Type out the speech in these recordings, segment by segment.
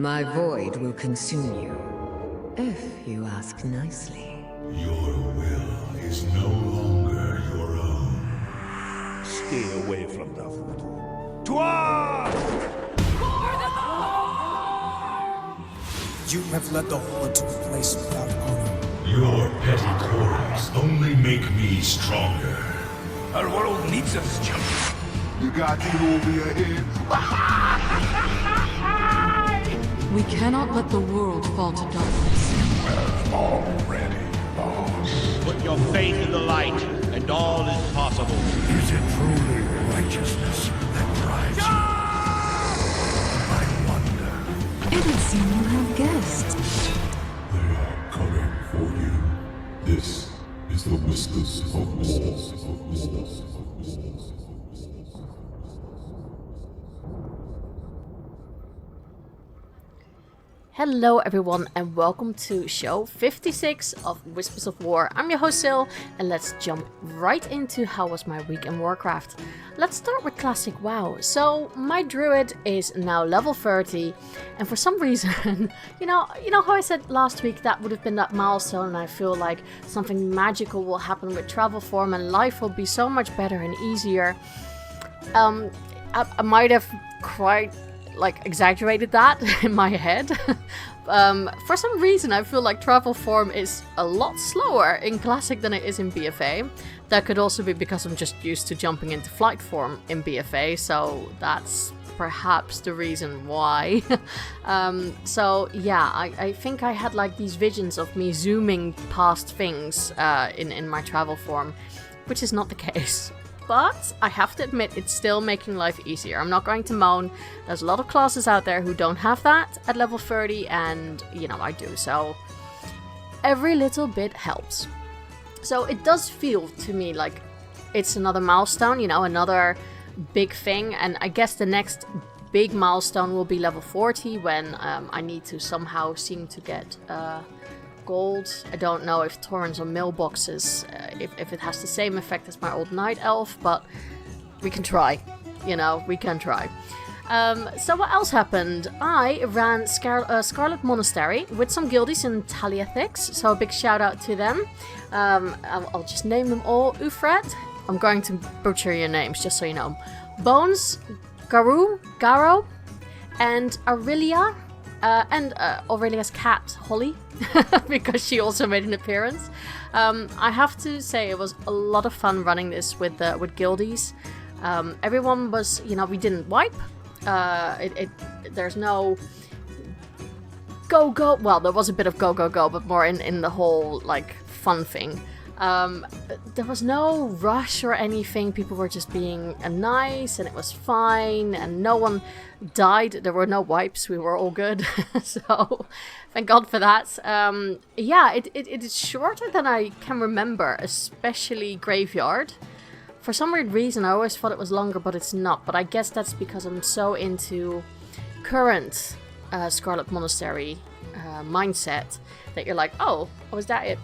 My void will consume you, if you ask nicely. Your will is no longer your own. Stay away from the voodoo. Toi! You have led the Horde to a place without honor. Your petty quarrels only make me stronger. Our world needs us, champion. You got it over your head. We cannot let the world fall to darkness. Already lost. Put your faith in the light, and all is possible. Is it truly righteousness that drives you? I wonder. It would seem you have guests. They are coming for you. This is the Whispers of War. Hello everyone and welcome to show 56 of Whispers of War. I'm your host Sil, and let's jump right into how was my week in Warcraft. Let's start with classic WoW. So my druid is now level 30, and for some reason, you know how I said last week that would have been that milestone, and I feel like something magical will happen with travel form and life will be so much better and easier. I might have quite exaggerated that in my head. For some reason I feel like travel form is a lot slower in classic than it is in BFA. That could also be because I'm just used to jumping into flight form in BFA, so that's perhaps the reason why. So yeah, I think I had like these visions of me zooming past things in my travel form, which is not the case. But I have to admit, it's still making life easier. I'm not going to moan. There's a lot of classes out there who don't have that at level 30, and, I do. So every little bit helps. So it does feel to me like it's another milestone, another big thing. And I guess the next big milestone will be level 40, when I need to somehow seem to get gold. I don't know if torrents or mailboxes, if it has the same effect as my old night elf, but we can try. We can try. So what else happened? I ran Scarlet Monastery with some guildies in Taliathix, so a big shout out to them. I'll just name them all. Ufret, I'm going to butcher your names just so you know. Bones, Garo, and Aurelia. And Aurelia's cat, Holly, because she also made an appearance. I have to say it was a lot of fun running this with guildies. Everyone was, we didn't wipe. There's no go. Well, there was a bit of go, but more in the whole fun thing. There was no rush or anything. People were just being nice, and it was fine, and no one died. There were no wipes. We were all good. So thank God for that. Yeah, it is shorter than I can remember, especially Graveyard. For some weird reason, I always thought it was longer, but it's not. But I guess that's because I'm so into current Scarlet Monastery mindset that you're like, oh, was that it?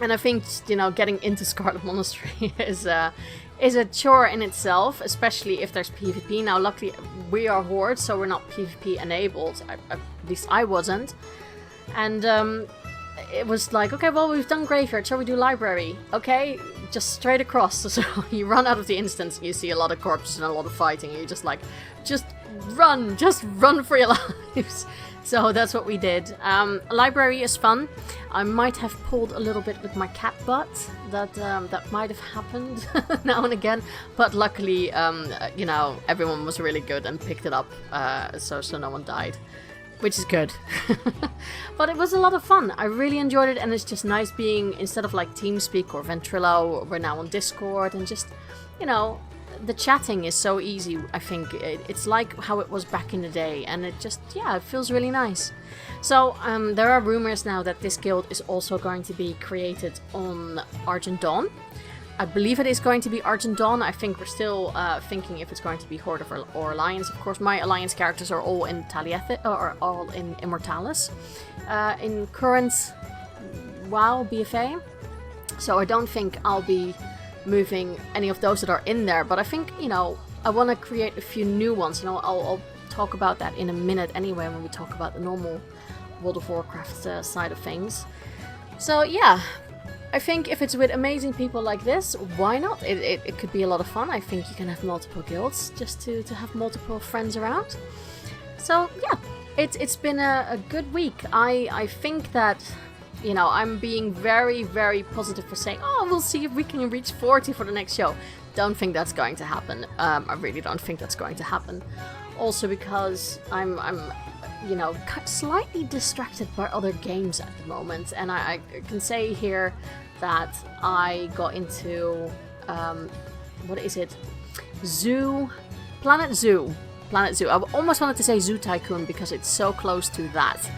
And I think, getting into Scarlet Monastery is a chore in itself, especially if there's PvP. Now, luckily, we are Horde, so we're not PvP enabled. At least I wasn't. And it was like, okay, well, we've done Graveyard, shall we do Library? Okay, just straight across. So you run out of the instance, and you see a lot of corpses and a lot of fighting, and you're just like, just run for your lives. So that's what we did. Library is fun. I might have pulled a little bit with my cat butt. That might have happened now and again. But luckily, everyone was really good and picked it up. So no one died, which is good. But it was a lot of fun. I really enjoyed it, and it's just nice being, instead of TeamSpeak or Ventrilo, we're now on Discord, and just, the chatting is so easy. I think it's like how it was back in the day, and it just, it feels really nice. So there are rumors now that this guild is also going to be created on Argent Dawn. I believe it is going to be Argent Dawn. I think we're still thinking if it's going to be Horde or Alliance. Of course, my Alliance characters are all in or all in Immortalis. In current WoW BFA, so I don't think I'll be moving any of those that are in there, but I think, I want to create a few new ones, and I'll talk about that in a minute anyway when we talk about the normal World of Warcraft side of things. So yeah, I think if it's with amazing people like this, why not? It could be a lot of fun. I think you can have multiple guilds just to have multiple friends around. So yeah, it's been a good week. I think that, you know, I'm being very, very positive for saying, oh, we'll see if we can reach 40 for the next show. Don't think that's going to happen. I really don't think that's going to happen. Also because I'm you know, slightly distracted by other games at the moment. And I can say here that I got into, what is it? Planet Zoo. I almost wanted to say Zoo Tycoon because it's so close to that.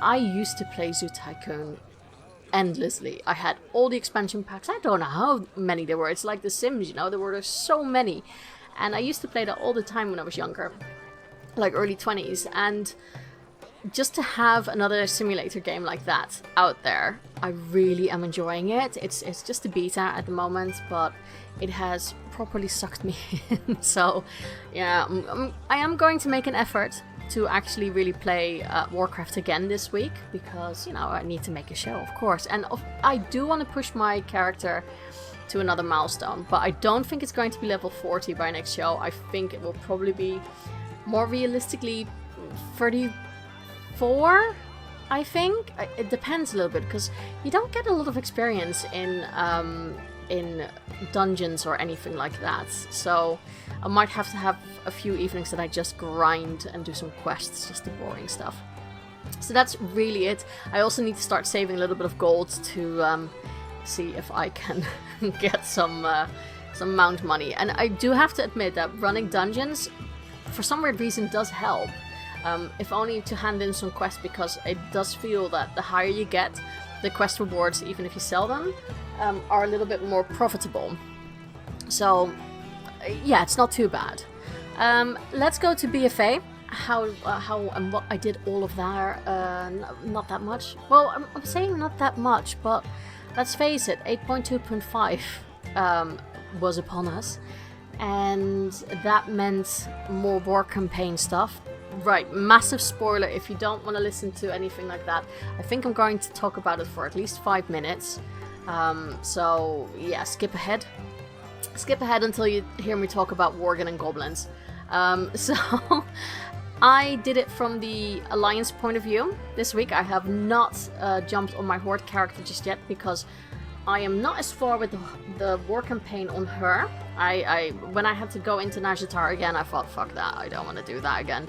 I used to play Zoo Tycoon endlessly. I had all the expansion packs. I don't know how many there were. It's like The Sims, you know, there were so many. And I used to play that all the time when I was younger, like early 20s. And just to have another simulator game like that out there, I really am enjoying it. It's just a beta at the moment, but it has properly sucked me in. So yeah, I am going to make an effort to actually really play Warcraft again this week, because, you know, I need to make a show, of course. And I do want to push my character to another milestone, but I don't think it's going to be level 40 by next show. I think it will probably be more realistically 34, I think. It depends a little bit, because you don't get a lot of experience in dungeons or anything like that. So I might have to have a few evenings that I just grind and do some quests, just the boring stuff. So that's really it. I also need to start saving a little bit of gold to see if I can get some mount money. And I do have to admit that running dungeons, for some weird reason, does help. If only to hand in some quests, because it does feel that the higher you get, the quest rewards, even if you sell them, are a little bit more profitable. So yeah, it's not too bad. Let's go to BFA. How and what I did all of that. Not that much. Well, I'm saying not that much, but let's face it, 8.2.5 was upon us, and that meant more war campaign stuff. Right, massive spoiler if you don't want to listen to anything like that. I think I'm going to talk about it for at least 5 minutes. So yeah, skip ahead. Skip ahead until you hear me talk about Worgen and Goblins. So I did it from the Alliance point of view this week. I have not jumped on my Horde character just yet, because I am not as far with the war campaign on her. When I had to go into Nazjatar again, I thought, fuck that, I don't want to do that again.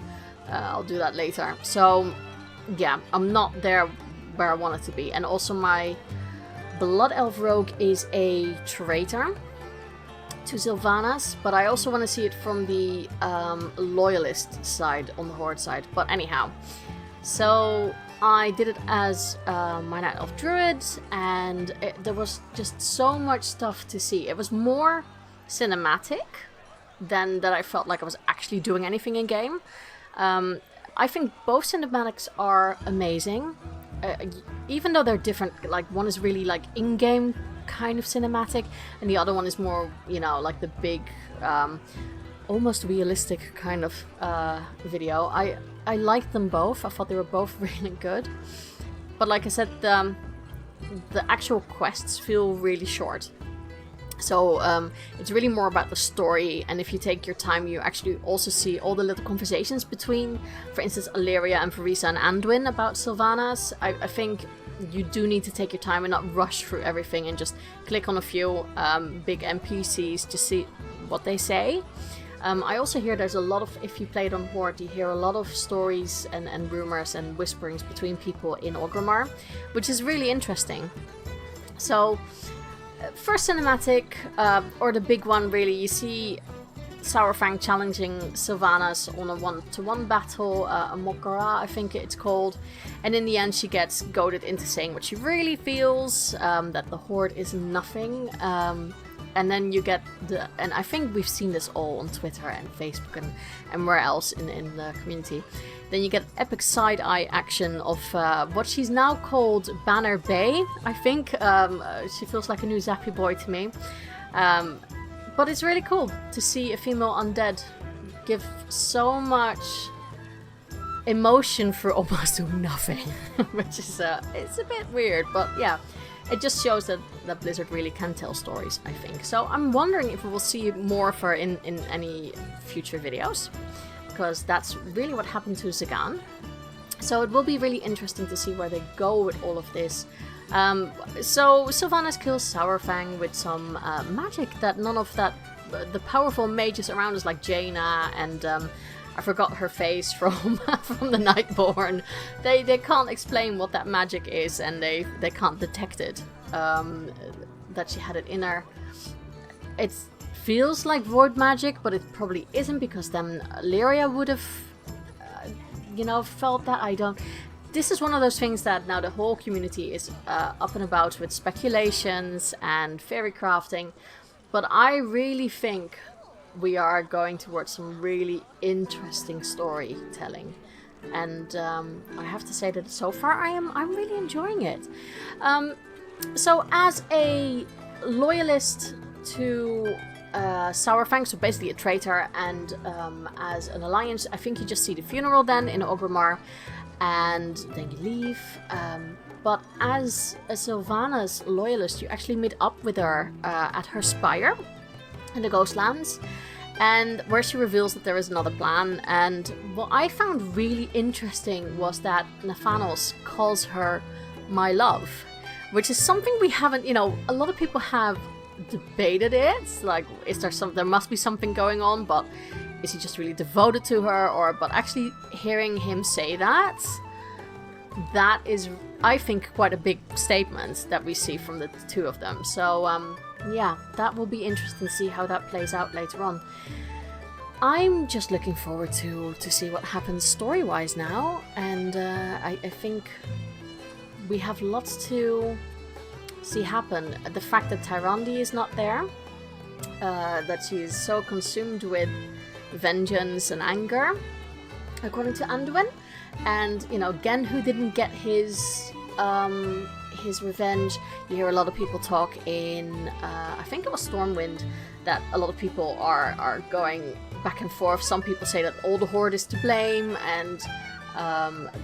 I'll do that later. So yeah, I'm not there where I wanted to be. And also my Blood Elf Rogue is a traitor to Sylvanas, but I also want to see it from the loyalist side, on the Horde side. But anyhow, so I did it as my Night Elf Druid, and there was just so much stuff to see. It was more cinematic than that I felt like I was actually doing anything in game. I think both cinematics are amazing, even though they're different. Like, one is really like in-game kind of cinematic, and the other one is more, you know, like the big, almost realistic kind of video. I liked them both. I thought they were both really good. But like I said, the actual quests feel really short. So it's really more about the story, and if you take your time, you actually also see all the little conversations between, for instance, Alleria and Farisa and Anduin about Sylvanas. I think you do need to take your time and not rush through everything and just click on a few big NPCs to see what they say. I also hear there's a lot of, if you played on Horde, you hear a lot of stories and rumors and whisperings between people in Orgrimmar, which is really interesting. So first cinematic, or the big one really, you see Saurfang challenging Sylvanas on a 1-to-1 battle, a Mokara I think it's called, and in the end she gets goaded into saying what she really feels, that the Horde is nothing, and then you get and I think we've seen this all on Twitter and Facebook and where else in the community. Then you get epic side-eye action of what she's now called Banner Bay, I think. She feels like a new Zappy Boy to me. But it's really cool to see a female undead give so much emotion for almost nothing, which is it's a bit weird, but yeah, it just shows that Blizzard really can tell stories, I think. So I'm wondering if we will see more of her in any future videos, because that's really what happened to Zagan. So it will be really interesting to see where they go with all of this. So Sylvanas kills Sourfang with some magic that none of the powerful mages around us, like Jaina and I forgot her face from from the Nightborn. They can't explain what that magic is, and they can't detect it. That she had it in her. It feels like void magic, but it probably isn't, because then Lyria would have, felt that. I don't. This is one of those things that now the whole community is up and about with speculations and fairy crafting, but I really think we are going towards some really interesting storytelling, and I have to say that so far I'm really enjoying it. So as a loyalist to Sourfang, so basically a traitor, and as an alliance, I think you just see the funeral then in Orgrimmar, and then you leave. But as a Sylvanas loyalist, you actually meet up with her at her spire in the Ghostlands, and where she reveals that there is another plan. And what I found really interesting was that Nathanos calls her my love, which is something we haven't, a lot of people have debated it, like, there must be something going on, but is he just really devoted to her, but actually hearing him say that is, I think, quite a big statement that we see from the two of them. So yeah, that will be interesting to see how that plays out later on. I'm just looking forward to see what happens story-wise now, and I think we have lots to see happen. The fact that Tyrande is not there, that she is so consumed with vengeance and anger, according to Anduin, and Gen, who didn't get his revenge. You hear a lot of people talk in I think it was Stormwind, that a lot of people are going back and forth. Some people say that all the Horde is to blame, and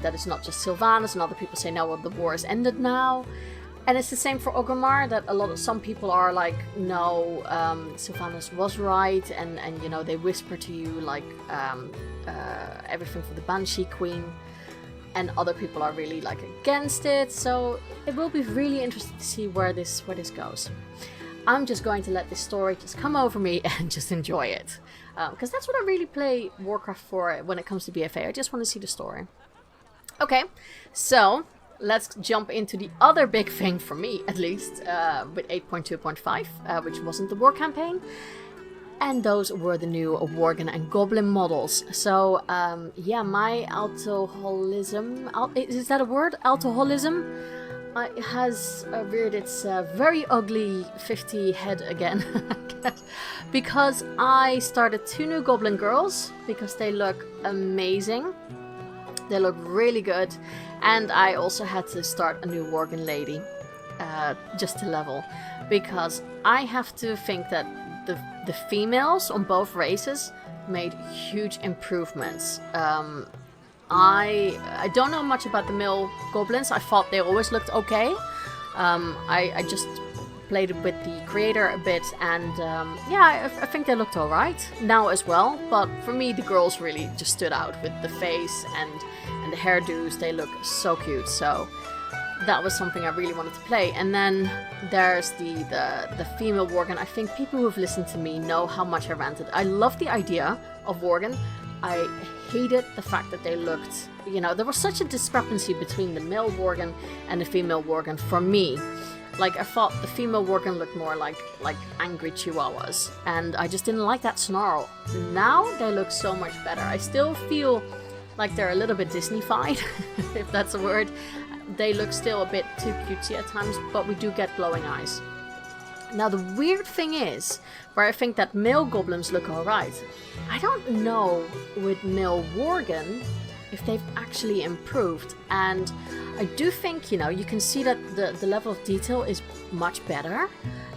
that it's not just Sylvanas, and other people say no, well, the war is ended now. And it's the same for Orgrimmar, that some people are like, no, Sylvanas was right, and they whisper to you like everything for the Banshee Queen, and other people are really like against it. So it will be really interesting to see where this goes. I'm just going to let this story just come over me and just enjoy it, because that's what I really play Warcraft for when it comes to BFA. I just want to see the story. Okay, so let's jump into the other big thing for me, at least, with 8.2.5, which wasn't the war campaign. And those were the new Worgen and Goblin models. So, yeah, my alcoholism... is that a word? Alcoholism? It has reared its very ugly 50 head again. Because I started 2 new Goblin girls, because they look amazing. They look really good. And I also had to start a new Worgen lady, just to level, because I have to think that the females on both races made huge improvements. I don't know much about the male goblins. I thought they always looked okay. I just played it with the creator a bit, and yeah, I think they looked alright now as well. But for me, the girls really just stood out with the face and the hairdos. They look so cute, so that was something I really wanted to play. And then there's the female Worgen. I think people who have listened to me know how much I ranted. I love the idea of Worgen. I hated the fact that they looked, there was such a discrepancy between the male Worgen and the female Worgen for me. Like, I thought the female Worgen looked more like angry chihuahuas, and I just didn't like that snarl. Now they look so much better. I still feel like they're a little bit Disney-fied, if that's a word. They look still a bit too cutesy at times, but we do get glowing eyes. Now, the weird thing is, where I think that male goblins look alright, I don't know with male Worgen if they've actually improved. And I do think, you can see that the level of detail is much better,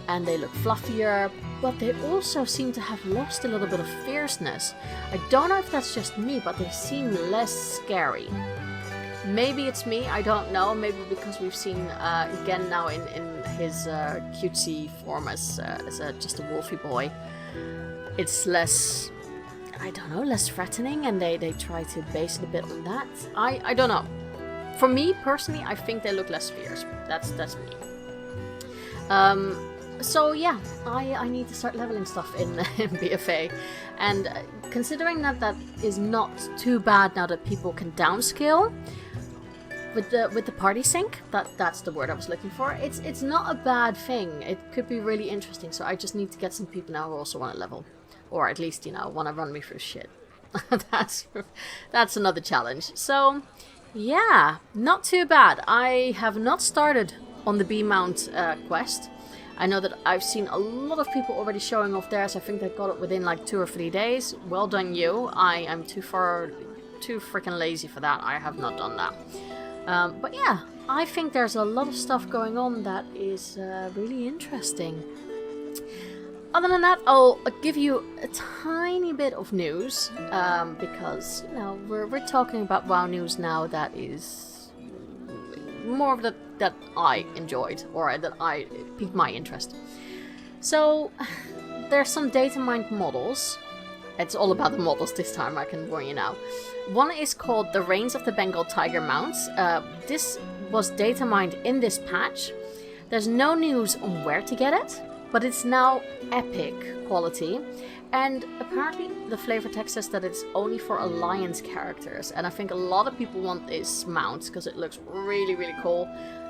and they look fluffier, but they also seem to have lost a little bit of fierceness. I don't know if that's just me, but they seem less scary. Maybe it's me, I don't know. Maybe because we've seen Gen now in his cutesy form as just a wolfy boy. It's less, I don't know, less threatening, and they try to base it a bit on that. I don't know. For me, personally, I think they look less fierce. That's me. So yeah, I need to start leveling stuff in BFA. And considering that is not too bad now that people can downscale with the party sync, that's the word I was looking for. It's not a bad thing. It could be really interesting. So I just need to get some people now who also want to level, or at least want to run me through shit. That's another challenge. So yeah, not too bad. I have not started on the B mount quest. I know that I've seen a lot of people already showing off theirs. I think they got it within like 2 or 3 days. Well done you. I am too freaking lazy for that. I have not done that. But yeah, I think there's a lot of stuff going on that is really interesting. Other than that, I'll give you a tiny bit of news, because, we're talking about WoW news now that is more of that I enjoyed, or that I piqued my interest. So, there's some data mined models. It's all about the models this time, I can warn you now. One is called the Reigns of the Bengal Tiger Mounts. This was data mined in this patch. There's no news on where to get it, but it's now epic quality. And apparently the flavor text says that it's only for Alliance characters. And I think a lot of people want this mount because it looks really, really cool.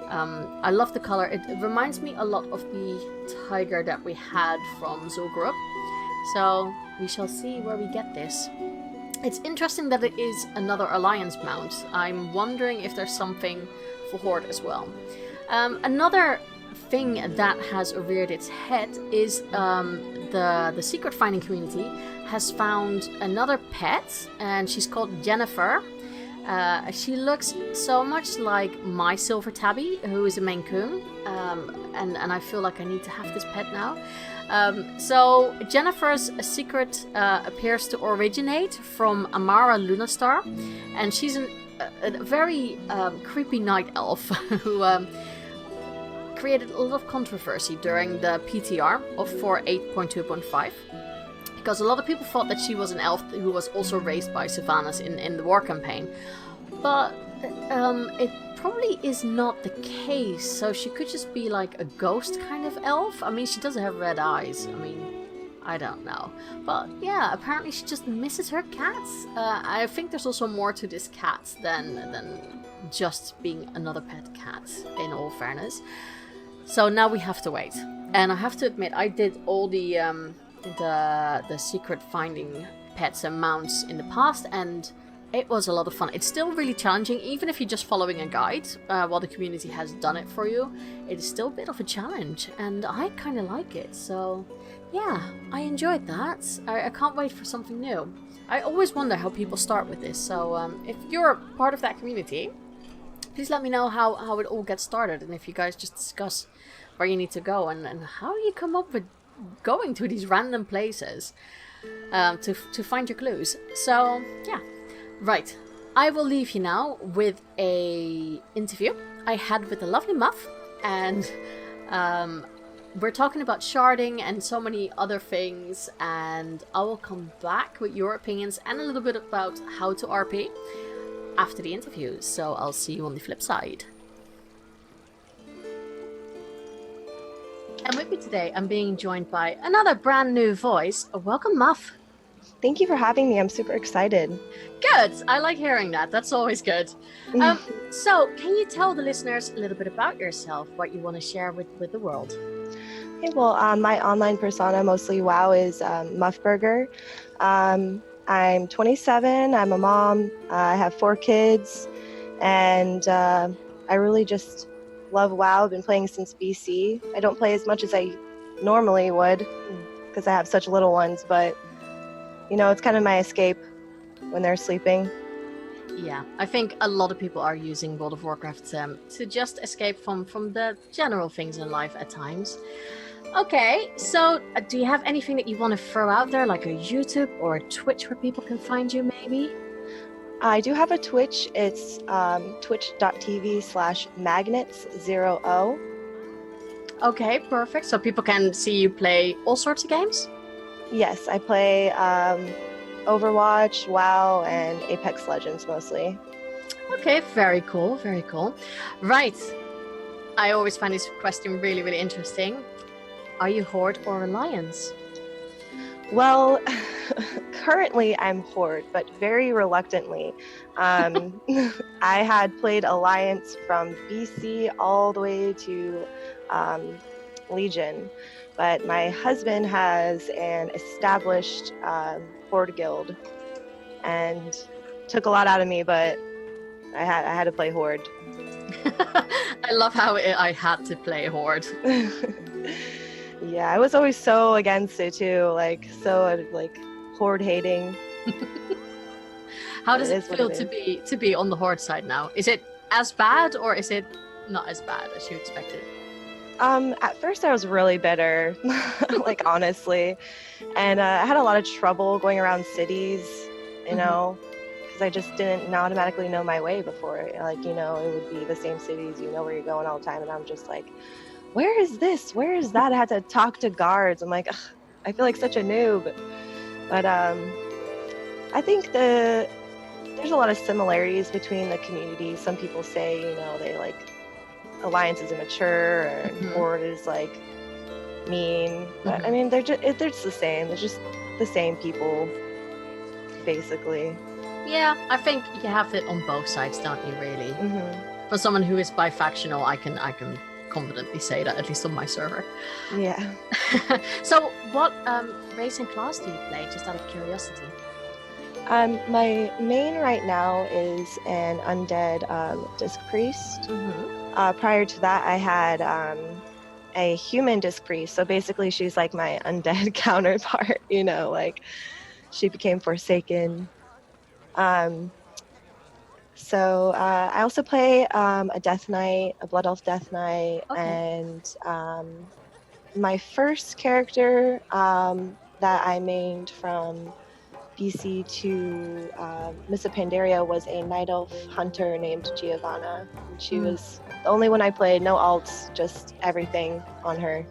I love the color. It reminds me a lot of the tiger that we had from Zul'Gurub. So we shall see where we get this. It's interesting that it is another Alliance mount. I'm wondering if there's something for Horde as well. Another thing that has reared its head is the secret finding community has found another pet, and she's called Jennifer. She looks so much like my Silver Tabby, who is a Maine Coon, and I feel like I need to have this pet now. So Jennifer's secret appears to originate from Amara Lunastar, and she's a very creepy night elf who created a lot of controversy during the PTR for 8.2.5, because a lot of people thought that she was an elf who was also raised by Sylvanas in the war campaign, but it probably is not the case. So she could just be like a ghost kind of elf. I mean, she doesn't have red eyes. I mean, I don't know, but yeah, apparently she just misses her cats. I think there's also more to this cat than just being another pet cat, in all fairness. So now we have to wait. And I have to admit, I did all the secret finding pets and mounts in the past, and it was a lot of fun. It's still really challenging, even if you're just following a guide while the community has done it for you. It is still a bit of a challenge, and I kind of like it. So yeah, I enjoyed that. I can't wait for something new. I always wonder how people start with this. So if you're part of that community, please let me know how it all gets started, and if you guys just discuss where you need to go and how you come up with going to these random places to find your clues. So yeah, right. I will leave you now with a interview I had with the lovely Muff, and we're talking about sharding and so many other things, and I will come back with your opinions and a little bit about how to RP after the interview. So I'll see you on the flip side. And with me today, I'm being joined by another brand new voice. Welcome, Muff. Thank you for having me. I'm super excited. Good. I like hearing that. That's always good. So, can you tell the listeners a little bit about yourself, what you want to share with the world? Okay, well, my online persona, mostly WoW, is Muffburger. I'm 27. I'm a mom. I have 4 kids. And I really just love WoW. I've been playing since BC. I don't play as much as I normally would because I have such little ones, but it's kind of my escape when they're sleeping. Yeah, I think a lot of people are using World of Warcraft to just escape from the general things in life at times. Okay, so do you have anything that you want to throw out there, like a YouTube or a Twitch where people can find you, maybe? I do have a Twitch. It's twitch.tv/magnets0o. Okay, perfect. So people can see you play all sorts of games? Yes, I play Overwatch, WoW, and Apex Legends mostly. Okay, very cool, very cool. Right. I always find this question really, really interesting. Are you Horde or Alliance? Well, currently I'm Horde, but very reluctantly. I had played Alliance from BC all the way to Legion, but my husband has an established Horde guild and took a lot out of me, but I had to play Horde. I love how I had to play Horde. Yeah, I was always so against it too, so Horde hating. How does it feel to be on the Horde side now? Is it as bad or is it not as bad as you expected? At first I was really bitter, like honestly, and I had a lot of trouble going around cities, you know, because I just didn't automatically know my way before. Like, you know, it would be the same cities, you know where you're going all the time, and I'm just like, where is this? Where is that? I had to talk to guards. I'm like, ugh, I feel like such a noob. But I think there's a lot of similarities between the communities. Some people say, you know, they like Alliance is immature and Horde is like mean. But I mean, they're just the same. They're just the same people, basically. Yeah, I think you have it on both sides, don't you? Really. For someone who is bi-factional, I can confidently say that, at least on my server. Yeah. So what race and class do you play, just out of curiosity? My main right now is an undead disc priest. Prior to that, I had a human disc priest. So basically, she's like my undead counterpart. You know, like she became forsaken. So I also play a Death Knight, a Blood Elf Death Knight, and my first character that I mained from BC to Missa Pandaria was a Night Elf hunter named Giovanna. And she was the only one I played, no alts, just everything on her.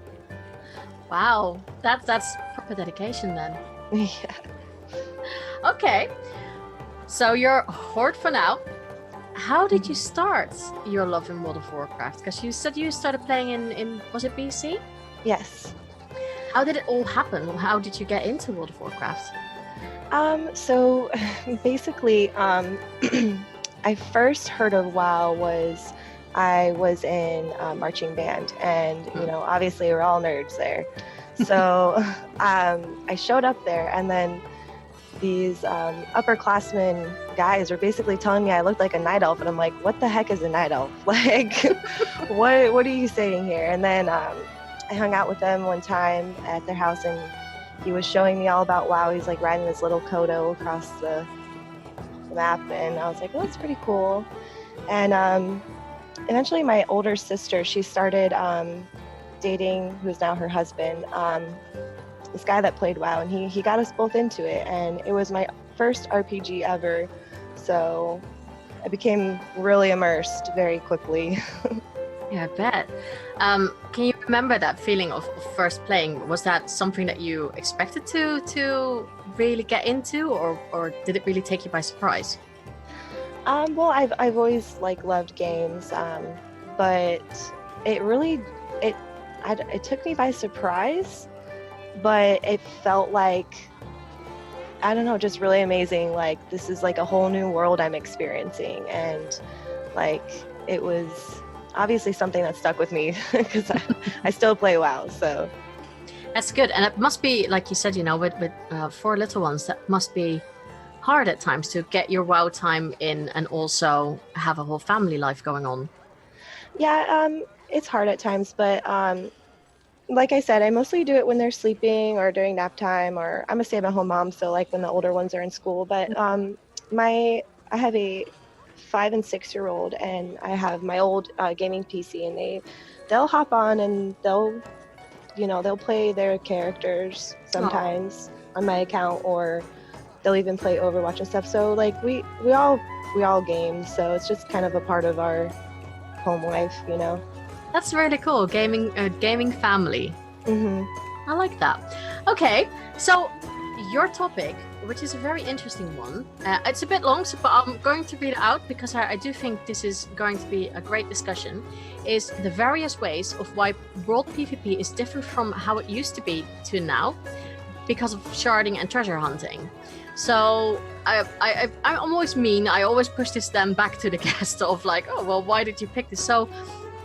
Wow, that's proper dedication then. Yeah. Okay, so you're Horde for now. How did you start your love in World of Warcraft? Because you said you started playing in was it BC? Yes. How did it all happen? How did you get into World of Warcraft? So basically, I first heard of WoW was I was in marching band, and you know, obviously we're all nerds there. So I showed up there, and then these upperclassmen guys were basically telling me I looked like a night elf, and I'm like, what the heck is a night elf? Like, what are you saying here? And then I hung out with them one time at their house, and he was showing me all about WoW. He's like riding this little Kodo across the map, and I was like, well, that's pretty cool. And eventually my older sister, she started dating, who's now her husband, this guy that played WoW, and he got us both into it, and it was my first RPG ever, so I became really immersed very quickly. Yeah, I bet. Can you remember that feeling of first playing? Was that something that you expected to really get into, or did it really take you by surprise? Well, I've always loved games, but it took me by surprise, but it felt like, I don't know, just really amazing. Like, this is like a whole new world I'm experiencing, and like it was obviously something that stuck with me because I still play WoW. So that's good. And it must be, like you said, you know, with 4 little ones, that must be hard at times to get your WoW time in and also have a whole family life going on. Yeah, it's hard at times, but like I said, I mostly do it when they're sleeping or during nap time, or I'm a stay-at-home mom, so like when the older ones are in school. But I have a 5 and 6-year-old, and I have my old gaming PC, and they'll hop on and they'll they'll play their characters sometimes on my account, or they'll even play Overwatch and stuff. So like we all game, so it's just kind of a part of our home life, That's really cool. Gaming family. I like that. Okay, so your topic, which is a very interesting one. It's a bit long, but I'm going to read it out because I do think this is going to be a great discussion, is the various ways of why World PvP is different from how it used to be to now because of sharding and treasure hunting. So I'm always mean. I always push this then back to the guest of like, oh, well, why did you pick this? So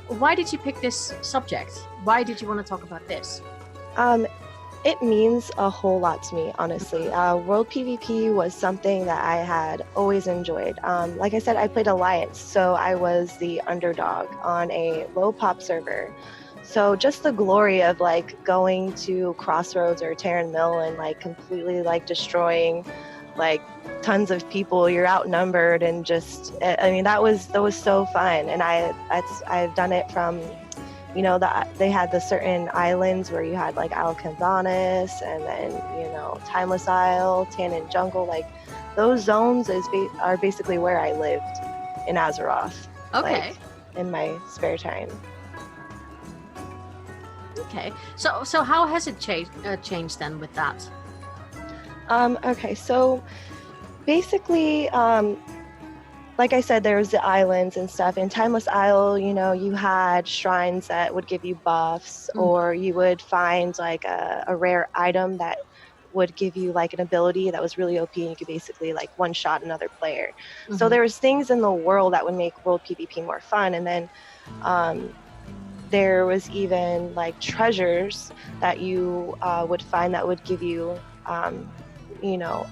why did you pick this subject? Why did you want to talk about this? It means a whole lot to me, honestly. World PvP was something that I had always enjoyed. Like I said, I played Alliance, so I was the underdog on a low pop server. So just the glory of like going to Crossroads or Terran Mill and like completely like destroying like tons of people, you're outnumbered, and just, I mean, that was so fun. And I've done it from, they had the certain islands where you had like Alcandanis, and then, Timeless Isle, Tannin Jungle, like those zones are basically where I lived in Azeroth. Okay. Like, in my spare time. Okay. So how has it changed then with that? Okay, so basically, like I said, there was the islands and stuff. In Timeless Isle, you had shrines that would give you buffs, or you would find like a rare item that would give you like an ability that was really OP, and you could basically like one-shot another player. So there was things in the world that would make World PvP more fun. And then there was even like treasures that you would find that would give you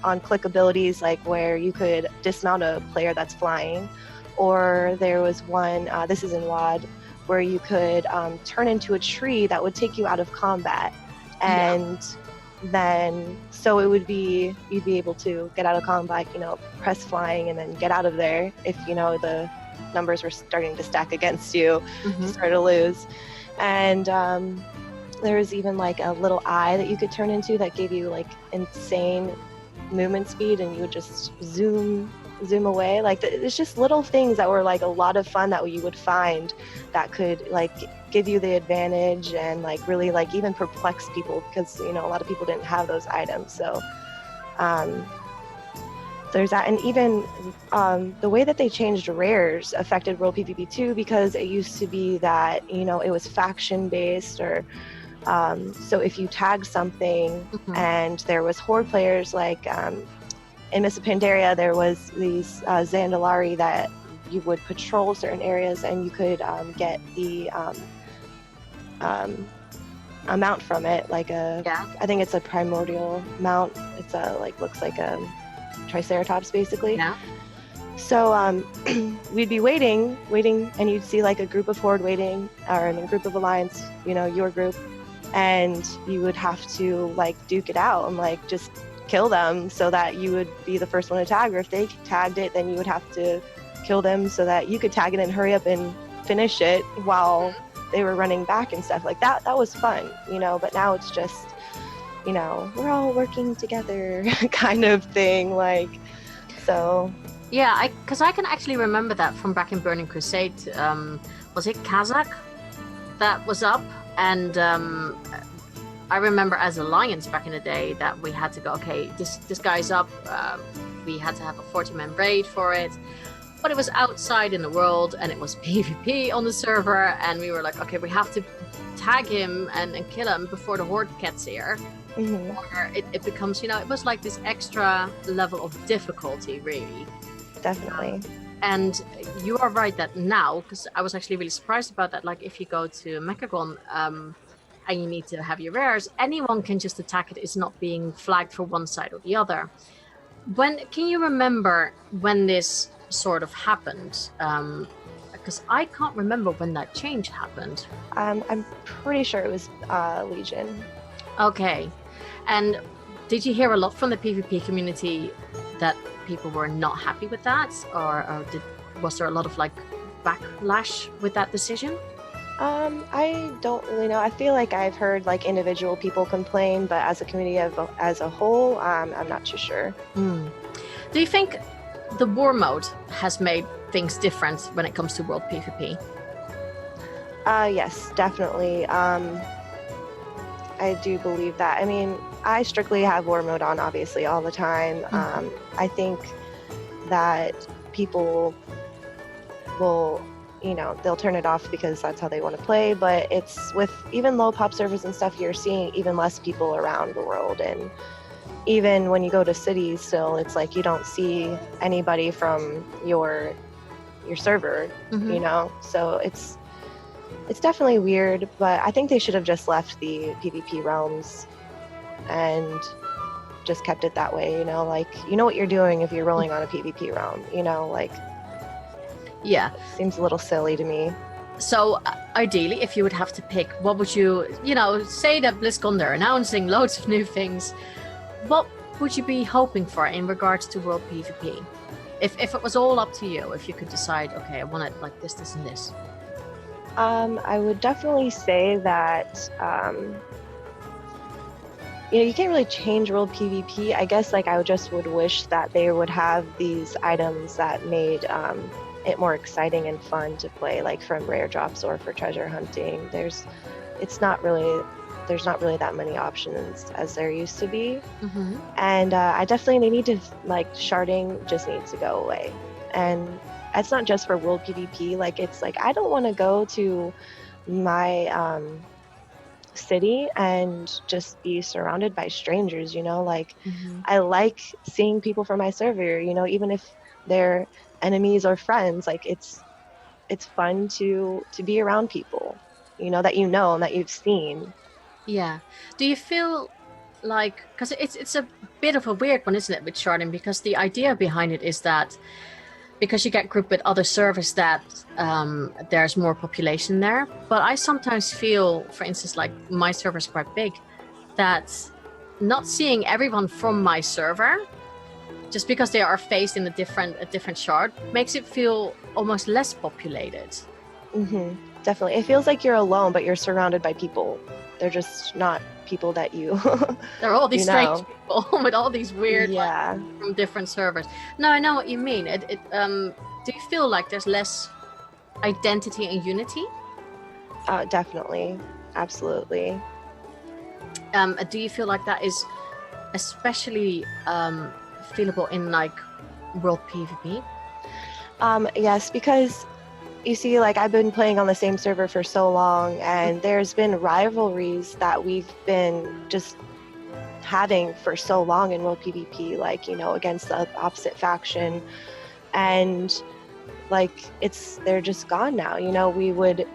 on-click abilities, like where you could dismount a player that's flying. Or there was one, this is in WoD, where you could turn into a tree that would take you out of combat. And then, so it would be, you'd be able to get out of combat, press flying and then get out of there if, the numbers were starting to stack against you, start to lose. And there was even like a little eye that you could turn into that gave you like insane movement speed, and you would just zoom away. Like it's just little things that were like a lot of fun that you would find that could like give you the advantage, and like really like even perplex people, because a lot of people didn't have those items. So there's that. And even the way that they changed rares affected World PvP too, because it used to be that it was faction based, or so if you tagged something and there was Horde players, like in Miss Pandaria, there was these Zandalari that you would patrol certain areas, and you could get the a mount from it, like I think it's a primordial mount. It's looks like a Triceratops basically. Yeah. So we'd be waiting, and you'd see like a group of Horde waiting, or a group of Alliance, your group, and you would have to like duke it out and like just kill them so that you would be the first one to tag, or if they tagged it, then you would have to kill them so that you could tag it and hurry up and finish it while they were running back and stuff like that. That was fun, but now it's just, we're all working together kind of thing, like, so. Yeah, because I can actually remember that from back in Burning Crusade. Was it Kazakh that was up? And I remember as Alliance back in the day that we had to go, okay, this guy's up. We had to have a 40-man raid for it. But it was outside in the world, and it was PvP on the server, and we were like, okay, we have to tag him and kill him before the Horde gets here. Or it becomes, it was like this extra level of difficulty, really. Definitely. And you are right that now, because I was actually really surprised about that, like if you go to Mechagon and you need to have your rares, anyone can just attack it. It's not being flagged for one side or the other. Can you remember when this sort of happened? Because I can't remember when that change happened. I'm pretty sure it was Legion. Okay. And did you hear a lot from the PvP community that people were not happy with that, or was there a lot of like backlash with that decision? I don't really know. I feel like I've heard like individual people complain, but as a community as a whole, I'm not too sure. Do you think the war mode has made things different when it comes to world PvP? Yes, definitely. I do believe that. I mean, I strictly have war mode on, obviously, all the time. I think that people will, they'll turn it off because that's how they want to play. But it's with even low pop servers and stuff, you're seeing even less people around the world. And even when you go to cities still, it's like you don't see anybody from your server, So it's definitely weird, but I think they should have just left the PvP realms and just kept it that way, like, you know what you're doing if you're rolling on a PvP realm, like, yeah, it seems a little silly to me. So ideally, if you would have to pick, what would you say that BlizzCon, they're announcing loads of new things, what would you be hoping for in regards to world PvP? If it was all up to you, if you could decide, okay, I want it like this, this, and this. I would definitely say that, you can't really change world PvP. I guess, like, I would wish that they would have these items that made it more exciting and fun to play, like from rare drops or for treasure hunting. There's not really that many options as there used to be. And I definitely need to, like, sharding just needs to go away. And it's not just for world PvP. Like, it's like, I don't want to go to my city and just be surrounded by strangers, like, I like seeing people from my server, even if they're enemies or friends. Like, it's fun to be around people, that and that you've seen. Yeah. Do you feel like, because it's a bit of a weird one, isn't it, with sharding? Because the idea behind it is that because you get grouped with other servers that there's more population there. But I sometimes feel, for instance, like my server is quite big, that not seeing everyone from my server, just because they are faced in a different shard, makes it feel almost less populated. Definitely. It feels like you're alone, but you're surrounded by people. They're just not people that you... There are all these strange people with all these weird, yeah, like, from different servers. No, I know what you mean. Do you feel like there's less identity and unity? Definitely. Absolutely. Do you feel like that is especially feelable in, like, world PvP? Yes, because you see, like, I've been playing on the same server for so long, and there's been rivalries that we've been just having for so long in world PvP, like, against the opposite faction, and, like, they're just gone now. We would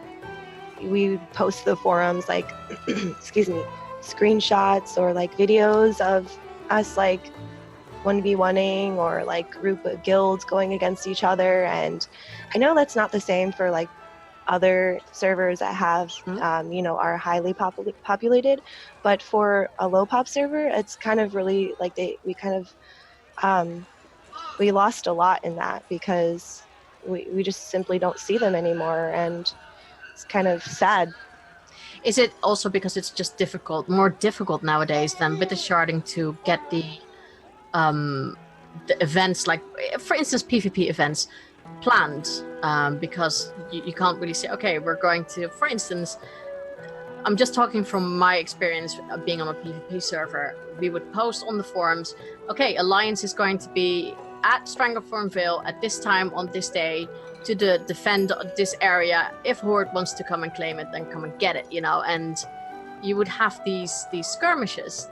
post the forums, like, excuse me, screenshots or, like, videos of us, like, 1v1ing or, like, group of guilds going against each other. And I know that's not the same for, like, other servers that have are highly populated, but for a low pop server, it's kind of really like we lost a lot in that, because we just simply don't see them anymore, and it's kind of sad. Is it also because it's just more difficult nowadays than with the sharding to get the events, like, for instance, PvP events planned, because you can't really say, okay, we're going to, for instance, I'm just talking from my experience of being on a PvP server, we would post on the forums, okay, Alliance is going to be at Stranglethornville at this time on this day to defend this area. If Horde wants to come and claim it, then come and get it, and you would have these skirmishes.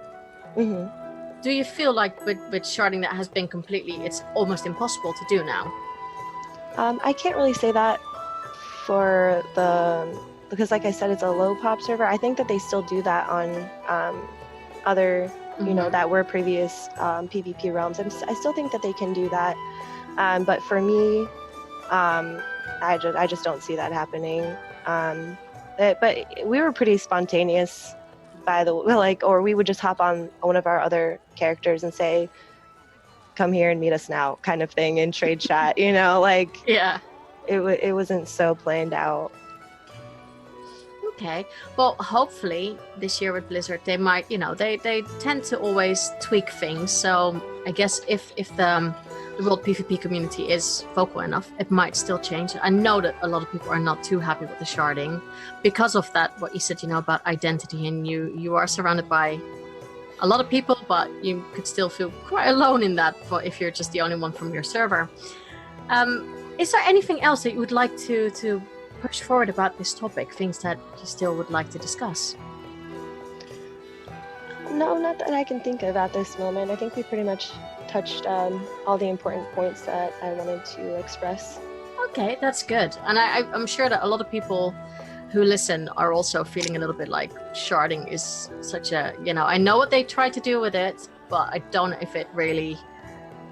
Do you feel like with sharding that has been it's almost impossible to do now? I can't really say that because, like I said, it's a low pop server. I think that they still do that on other, that were previous PvP realms. I still think that they can do that. But for me, I just don't see that happening. But we were pretty spontaneous, or we would just hop on one of our other characters and say, come here and meet us now, kind of thing, in trade chat, like, yeah, it wasn't so planned out. Okay. Well, hopefully this year with Blizzard, they might, they tend to always tweak things. So I guess if the world PvP community is vocal enough, it might still change. I know that a lot of people are not too happy with the sharding because of that. What you said, about identity, and you are surrounded by a lot of people, but you could still feel quite alone in that if you're just the only one from your server. Is there anything else that you would like to push forward about this topic? Things that you still would like to discuss? No, not that I can think of at this moment. I think we pretty much touched all the important points that I wanted to express. Okay, that's good. And I'm sure that a lot of people who listen are also feeling a little bit like sharding is such a, I know what they tried to do with it, but I don't know if it really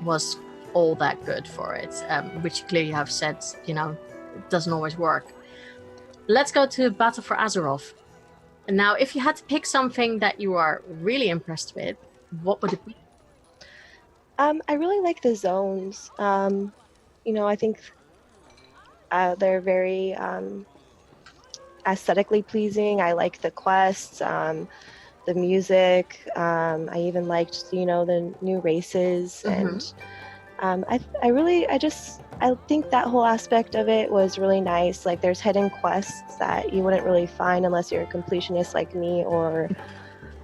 was all that good for it, which you clearly have said, it doesn't always work. Let's go to Battle for Azeroth. Now, if you had to pick something that you are really impressed with, what would it be? I really like the zones. I think they're very aesthetically pleasing. I like the quests, the music. I even liked, the new races, and I think that whole aspect of it was really nice. Like, there's hidden quests that you wouldn't really find unless you're a completionist like me, or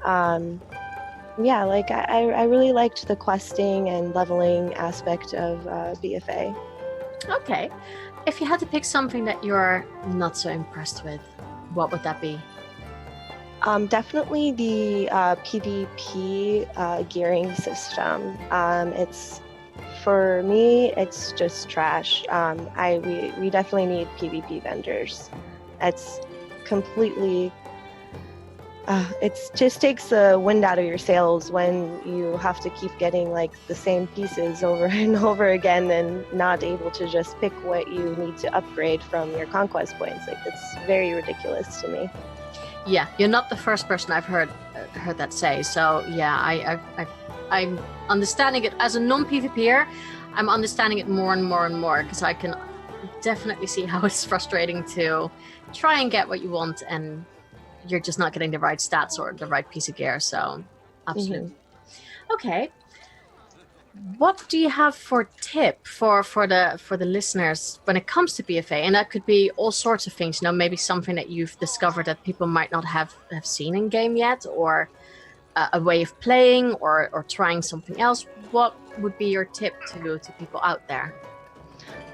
I really liked the questing and leveling aspect of BFA. Okay. If you had to pick something that you're not so impressed with, what would that be? Definitely the PvP gearing system. For me, it's just trash. We definitely need PvP vendors. It's completely. It just takes the wind out of your sails when you have to keep getting like the same pieces over and over again, and not able to just pick what you need to upgrade from your conquest points. Like, it's very ridiculous to me. Yeah, you're not the first person I've heard that say. So yeah, I'm understanding it as a non-PvPer. I'm understanding it more and more and more, because I can definitely see how it's frustrating to try and get what you want, and you're just not getting the right stats or the right piece of gear. So absolutely. Okay. What do you have for tip for the listeners when it comes to BFA? And that could be all sorts of things, maybe something that you've discovered that people might not have seen in game yet, or a way of playing, or trying something else. What would be your tip to people out there?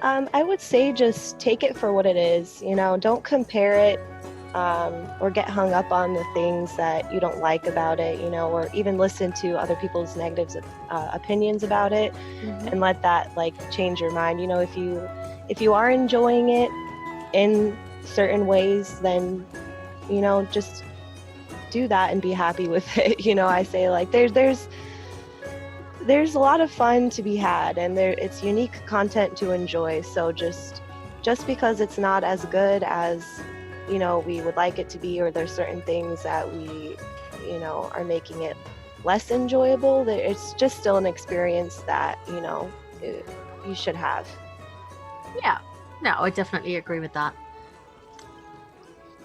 I would say just take it for what it is. Don't compare it or get hung up on the things that you don't like about it, or even listen to other people's negative opinions about it, and let that change your mind. If you are enjoying it in certain ways, then just do that and be happy with it. I say there's a lot of fun to be had, and it's unique content to enjoy. So just because it's not as good as we would like it to be, or there's certain things that we are making it less enjoyable, it's just still an experience that you should have. Yeah, no, I definitely agree with that.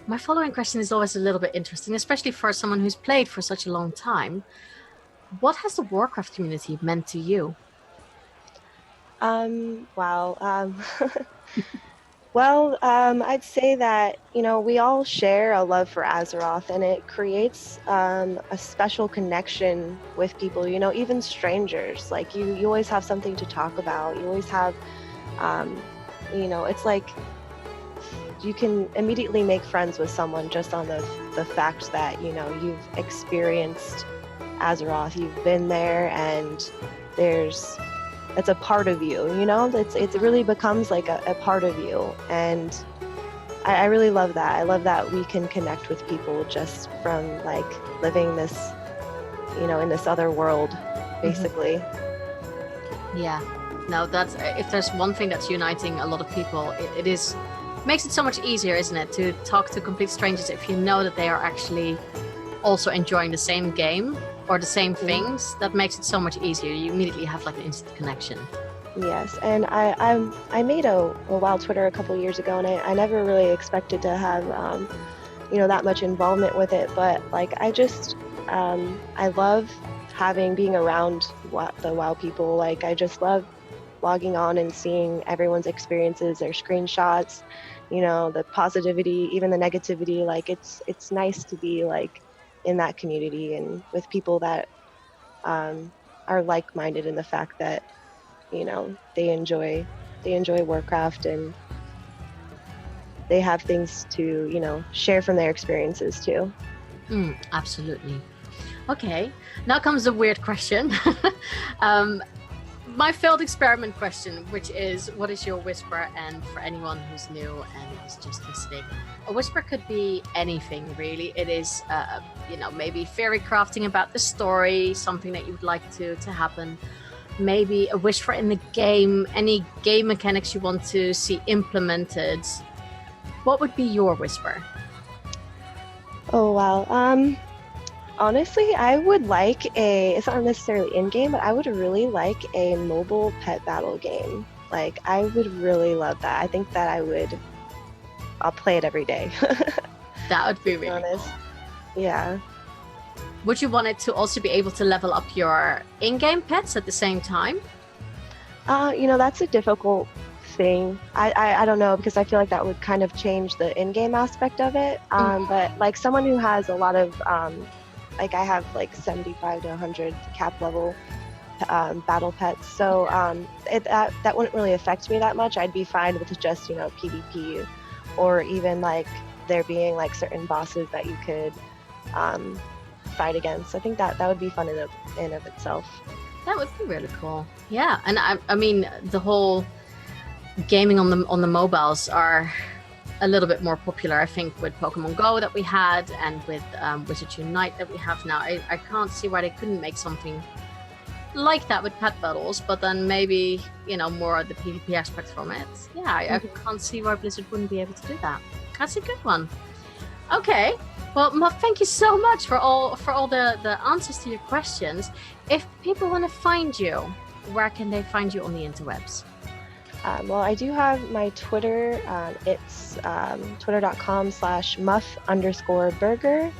My following question is always a little bit interesting, especially for someone who's played for such a long time. What has the Warcraft community meant to you? Well, I'd say that, we all share a love for Azeroth, and it creates a special connection with people, even strangers. Like, you always have something to talk about. You always have, it's like you can immediately make friends with someone just on the fact that, you've experienced Azeroth, you've been there, and it's a part of you, it really becomes like a part of you. And I really love that. I love that we can connect with people just from living this, in this other world, basically. Yeah, no, that's, if there's one thing that's uniting a lot of people, it makes it so much easier, isn't it, to talk to complete strangers if you know that they are actually also enjoying the same game or the same things. That makes it so much easier. You immediately have an instant connection. Yes, and I made a WoW Twitter a couple years ago, and I never really expected to have that much involvement with it, but like I just I love being around the WoW people. Like I just love logging on and seeing everyone's experiences, their screenshots, the positivity, even the negativity. Like it's nice to be like in that community and with people that are like-minded in the fact that they enjoy Warcraft, and they have things to share from their experiences too. Absolutely. Okay, now comes a weird question. My failed experiment question, which is, what is your whisper? And for anyone who's new and is just listening, a whisper could be anything, really. It is, maybe fairy crafting about the story, something that you would like to happen. Maybe a whisper in the game, any game mechanics you want to see implemented. What would be your whisper? Oh, wow. Honestly, I would like it's not necessarily in-game, but I would really like a mobile pet battle game. Like, I would really love that. I think that I'll play it every day. That would be really honest. Cool. Yeah. Would you want it to also be able to level up your in-game pets at the same time? That's a difficult thing. I don't know, because I feel like that would kind of change the in-game aspect of it. But like someone who has a lot of like I have like 75 to 100 cap level battle pets, so that wouldn't really affect me that much. I'd be fine with just PvP, or even like there being like certain bosses that you could fight against. I think that would be fun in of itself. That would be really cool. Yeah, and I mean the whole gaming on the mobiles are a little bit more popular, I think, with Pokemon Go that we had, and with Wizards Unite that we have now. I can't see why they couldn't make something like that with pet battles, but then maybe more of the PvP aspect from it. Yeah, I can't see why Blizzard wouldn't be able to do that. That's a good one. Okay, well, Muff, thank you so much for all the answers to your questions. If people want to find you, where can they find you on the interwebs? Well, I do have my Twitter. It's twitter.com/muff_burger.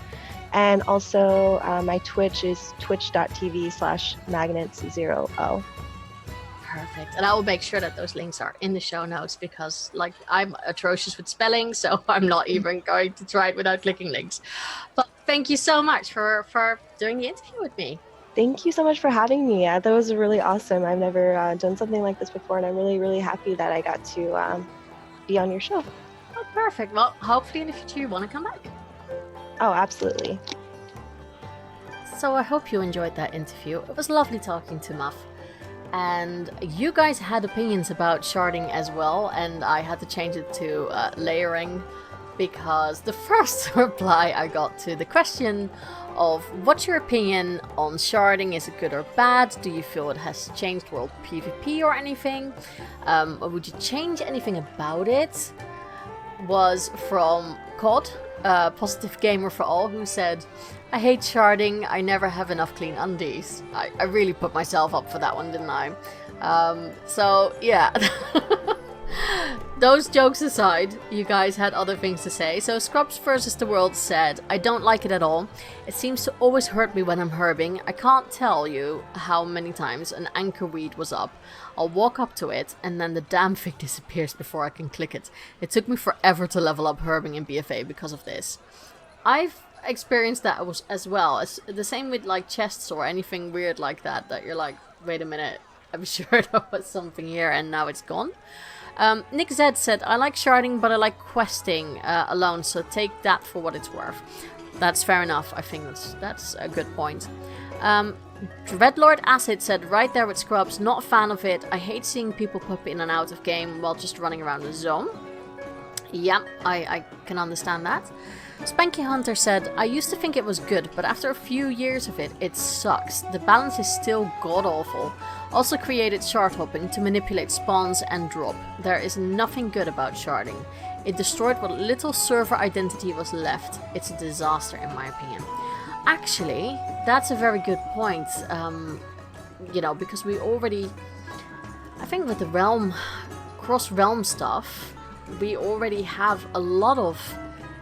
And also my Twitch is twitch.tv/magnets0o. Perfect. And I will make sure that those links are in the show notes, because like I'm atrocious with spelling, so I'm not even going to try it without clicking links. But thank you so much for doing the interview with me. Thank you so much for having me. That was really awesome. I've never done something like this before, and I'm really, really happy that I got to be on your show. Oh, perfect. Well, hopefully in the future you want to come back. Oh, absolutely. So I hope you enjoyed that interview. It was lovely talking to Muff. And you guys had opinions about sharding as well, and I had to change it to layering, because the first reply I got to the question of what's your opinion on sharding, is it good or bad, do you feel it has changed world PvP or anything, or would you change anything about it, was from COD, Positive Gamer for All, who said, I hate sharding, I never have enough clean undies. I really put myself up for that one, didn't I? So yeah. Those jokes aside, you guys had other things to say. So Scrubs vs. the World said, I don't like it at all. It seems to always hurt me when I'm herbing. I can't tell you how many times an anchor weed was up. I'll walk up to it and then the damn thing disappears before I can click it. It took me forever to level up herbing in BFA because of this. I've experienced that as well. It's the same with like chests or anything weird like that you're like, wait a minute, I'm sure there was something here and now it's gone. Nick Z said, I like sharding, but I like questing alone, so take that for what it's worth. That's fair enough. I think that's a good point. Dreadlord Acid said, right there with Scrubs, not a fan of it. I hate seeing people pop in and out of game while just running around the zone. Yeah, I can understand that. Spanky Hunter said, I used to think it was good, but after a few years of it, it sucks. The balance is still god-awful. Also created shard hopping to manipulate spawns and drop. There is nothing good about sharding. It destroyed what little server identity was left. It's a disaster in my opinion. Actually, that's a very good point. Because we already, I think with the cross-realm stuff, we already have a lot of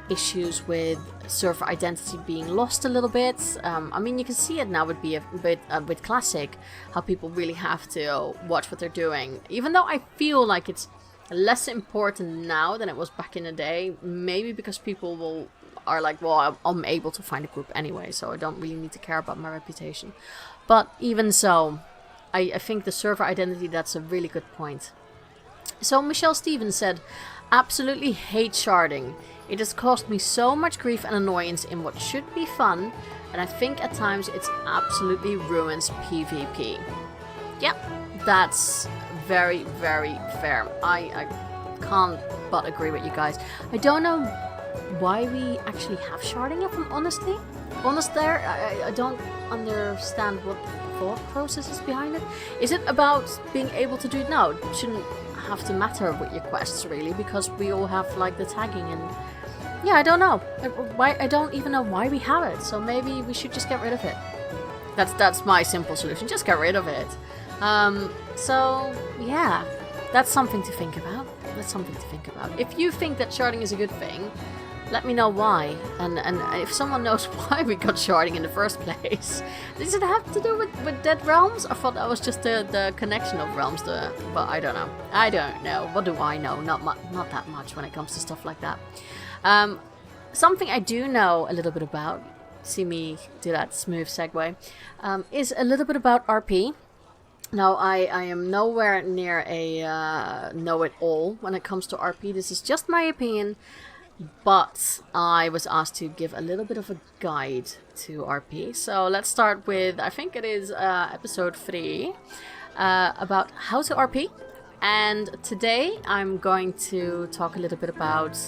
issues with server identity being lost a little bit. I mean, you can see it now with with Classic, how people really have to watch what they're doing. Even though I feel like it's less important now than it was back in the day, maybe because people are like, well, I'm able to find a group anyway, so I don't really need to care about my reputation. But even so, I think the server identity, that's a really good point. So Michelle Stevens said, absolutely hate sharding. It has caused me so much grief and annoyance in what should be fun, and I think at times it absolutely ruins PvP. Yep, that's very, very fair. I can't but agree with you guys. I don't know why we actually have sharding, if I'm honest there. I don't understand what the thought process is behind it. Is it about being able to do it now? It shouldn't have to matter with your quests, really, because we all have like the tagging and yeah, I don't know. I don't even know why we have it, so maybe we should just get rid of it. That's my simple solution, just get rid of it. So yeah, that's something to think about. If you think that sharding is a good thing, let me know why, and if someone knows why we got sharding in the first place. Does it have to do with Dead Realms? I thought that was just the connection of realms, but I don't know. What do I know? Not that much when it comes to stuff like that. Something I do know a little bit about, see me do that smooth segue, is a little bit about RP. Now, I am nowhere near a know-it-all when it comes to RP. This is just my opinion. But I was asked to give a little bit of a guide to RP. So let's start with, I think it is episode 3, about how to RP. And today I'm going to talk a little bit about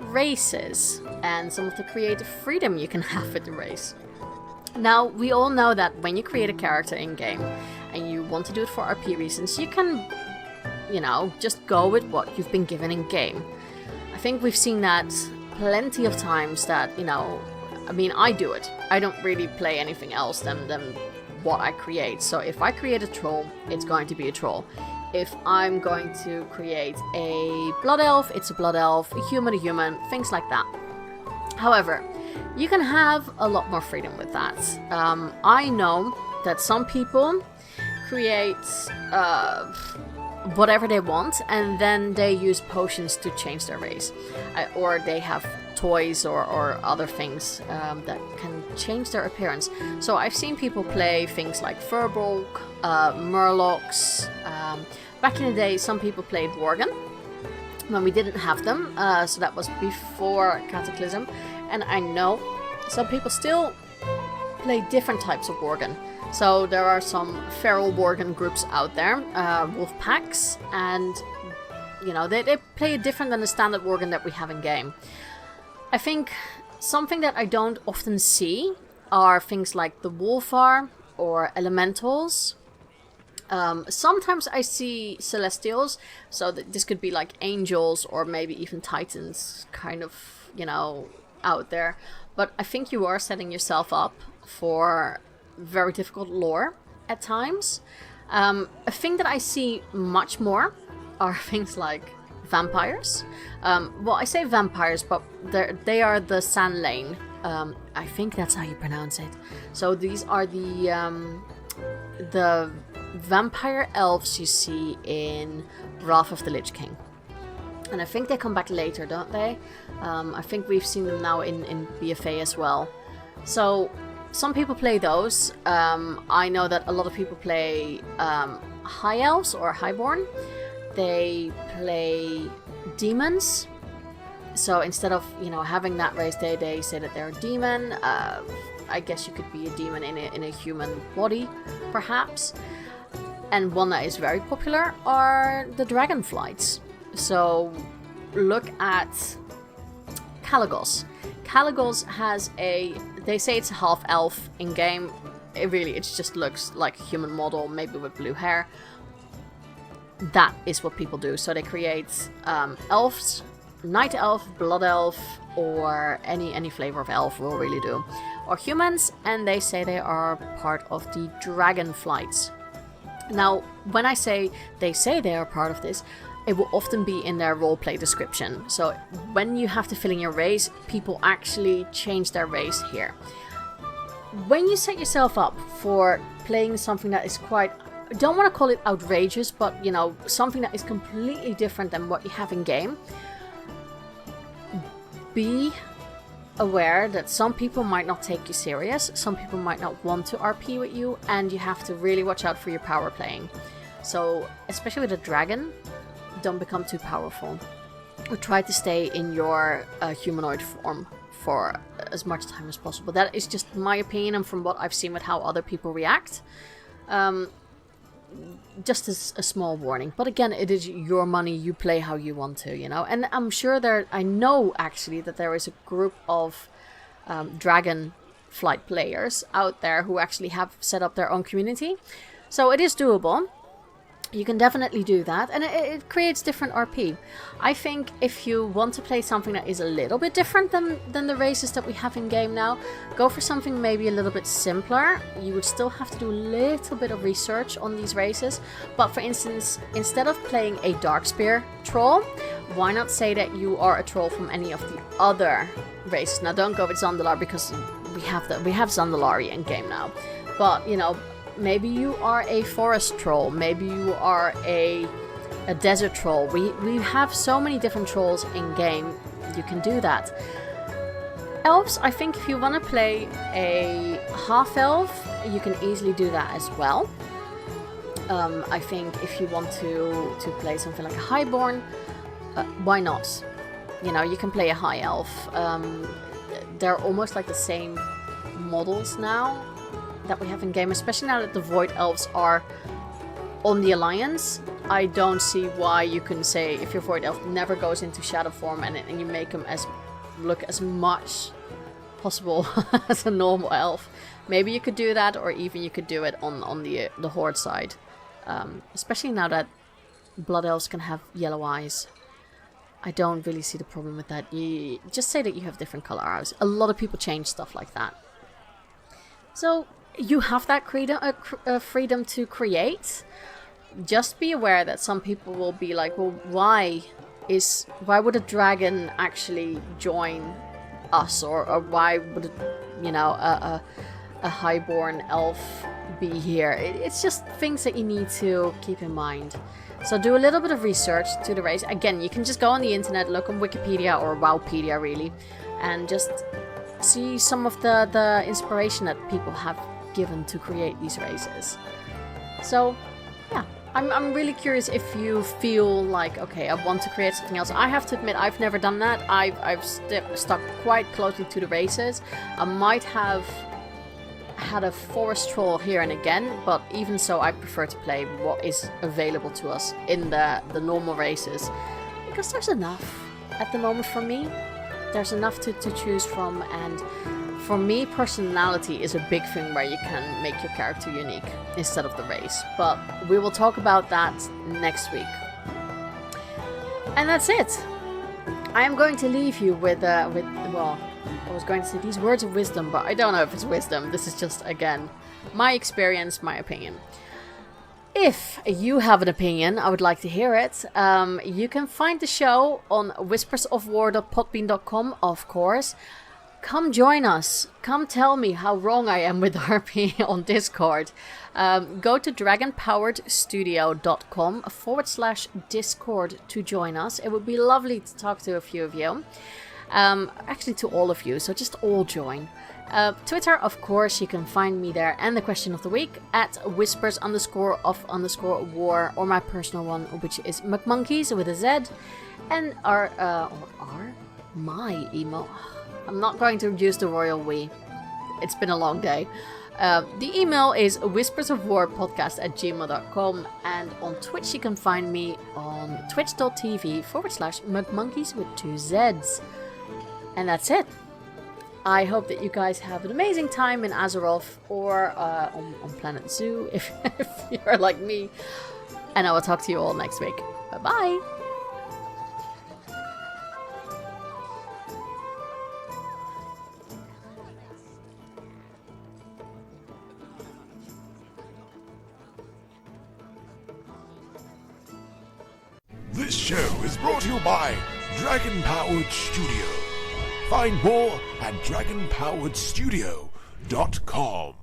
races and some of the creative freedom you can have with the race. Now, we all know that when you create a character in-game and you want to do it for RP reasons, you can, just go with what you've been given in-game. I think we've seen that plenty of times that, I mean, I do it. I don't really play anything else than what I create. So if I create a troll, it's going to be a troll. If I'm going to create a blood elf, it's a blood elf, a human, things like that. However, you can have a lot more freedom with that. I know that some people create whatever they want, and then they use potions to change their race, or they have toys or other things that can change their appearance. So I've seen people play things like Furbolg, Murlocs. Back in the day, some people played Worgen when we didn't have them, so that was before Cataclysm, and I know some people still play different types of Worgen. So there are some feral Worgen groups out there, wolf packs, and they play different than the standard Worgen that we have in game. I think something that I don't often see are things like the Wolfar or Elementals. Sometimes I see Celestials, so this could be like Angels or maybe even Titans, kind of, out there. But I think you are setting yourself up for very difficult lore at times. A thing that I see much more are things like vampires. Well, I say vampires, but they are the Sand Lane. I think that's how you pronounce it. So these are the vampire elves you see in Wrath of the Lich King. And I think they come back later, don't they? I think we've seen them now in BFA as well. So some people play those. I know that a lot of people play High Elves or Highborn. They play demons. So instead of, having that race, they say that they're a demon. I guess you could be a demon in a human body, perhaps. And one that is very popular are the Dragonflights. So look at Kalagos. Kalagos has they say it's a half elf in game. It just looks like a human model, maybe with blue hair. That is what people do. So they create elves, night elf, blood elf, or any flavor of elf will really do. Or humans, and they say they are part of the Dragonflights. Now, when I say they are part of this, it will often be in their roleplay description. So when you have to fill in your race, people actually change their race here. When you set yourself up for playing something that is quite, I don't want to call it outrageous, but you know, something that is completely different than what you have in game, be aware that some people might not take you serious, some people might not want to RP with you, and you have to really watch out for your power playing. So especially with a dragon, don't become too powerful, or try to stay in your humanoid form for as much time as possible. That is just my opinion, and from what I've seen with how other people react. Just as a small warning. But again, it is your money, you play how you want to, you know. And I'm sure I know actually that there is a group of dragon flight players out there who actually have set up their own community. So it is doable. You can definitely do that, and it creates different RP. I think if you want to play something that is a little bit different than the races that we have in game now, go for something maybe a little bit simpler. You would still have to do a little bit of research on these races, but for instance, instead of playing a Darkspear troll, why not say that you are a troll from any of the other races? Now don't go with Zandalar, because we have Zandalari in game now, but you know, maybe you are a forest troll, maybe you are a desert troll. We have so many different trolls in game. You can do that. Elves, I think if you want to play a half elf, you can easily do that as well. I think if you want to play something like a highborn, why not? You know, you can play a high elf. They're almost like the same models now that we have in game, especially now that the Void Elves are on the Alliance. I don't see why you can say if your Void Elf never goes into shadow form and you make him look as much possible as a normal elf. Maybe you could do that, or even you could do it on the Horde side. Especially now that Blood Elves can have yellow eyes. I don't really see the problem with that. You just say that you have different color eyes. A lot of people change stuff like that. So you have that freedom to create. Just be aware that some people will be like, well, why would a dragon actually join us, or why would a highborn elf be here? It's just things that you need to keep in mind. So do a little bit of research to the race. Again, you can just go on the internet, look on Wikipedia or Wowpedia really, and just see some of the inspiration that people have given to create these races. So yeah, I'm really curious if you feel like, okay, I want to create something else. I have to admit, I've never done that. I've stuck quite closely to the races. I might have had a forest troll here and again, but even so, I prefer to play what is available to us in the normal races, because there's enough at the moment for me. There's enough to choose from, and for me, personality is a big thing where you can make your character unique instead of the race. But we will talk about that next week. And that's it. I am going to leave you with well, I was going to say these words of wisdom, but I don't know if it's wisdom. This is just, again, my experience, my opinion. If you have an opinion, I would like to hear it. You can find the show on whispersofwar.podbean.com, of course. Come join us. Come tell me how wrong I am with RP on Discord. Go to dragonpoweredstudio.com/Discord to join us. It would be lovely to talk to a few of you. Actually to all of you, so just all join. Twitter, of course, you can find me there, and the question of the week at whispers_of_war, or my personal one, which is McMonkeys with a Z, and my email. I'm not going to use the royal we. It's been a long day. The email is whispersofwarpodcast@gmail.com, and on Twitch you can find me on twitch.tv/McMonkeys with 2 Zs. And that's it. I hope that you guys have an amazing time in Azeroth, or on Planet Zoo if you're like me. And I will talk to you all next week. Bye bye. This show is brought to you by Dragon Powered Studio. Find more at dragonpoweredstudio.com.